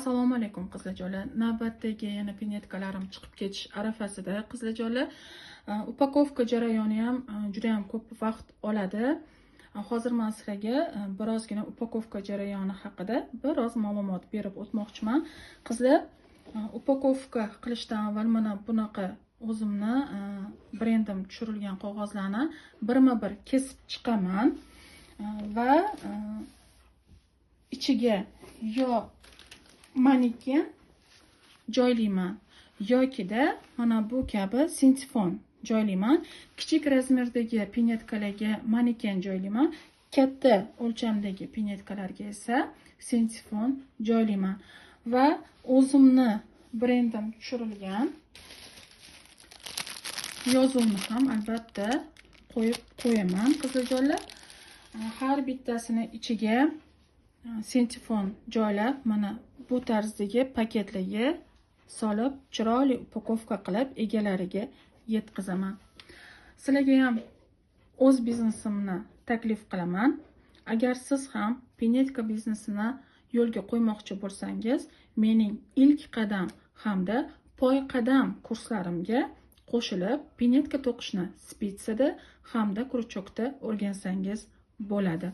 Assalomu alaykum qizlarjonlar. Navbatdagi yana pinyetkalarim chiqib ketish arafasida qizlarjonlar. Upakovka jarayoni ham juda ham ko'p vaqt oladi. Hozir men sizlarga birozgina upakovka jarayoni haqida biroz ma'lumot berib o'tmoqchiman. Qizlar, upakovka qilishdan avval mana bunaqa o'zimni brendim tushirilgan qog'ozlarni birma-bir kesib chiqaman va ichiga yo maniken joylayman yoki-da mana bu kabi sintifon joylayman. Kichik razmerdagi pinyetkalarga maniken joylayman, katta o'lchamdagi pinyetkalarga esa sintifon joylayman va o'zimni brendim tushirilgan yozuvni ham albatta qo'yib qo'yaman qizlarjonlar. Har bittasini ichiga sintifon joylab mana bu tarzdagi paketlarga solib chiroyli upakovka qilib egalariga yetkazaman. Sizlarga ham o'z biznesimni taklif qilaman. Agar siz ham pinyetka biznesini yo'lga qo'ymoqchi bo'lsangiz, mening ilk qadam hamda poy qadam kurslarimga qo'shilib pinyetka to'qishni spitsada hamda kurchokda o'rgansangiz bo'ladi.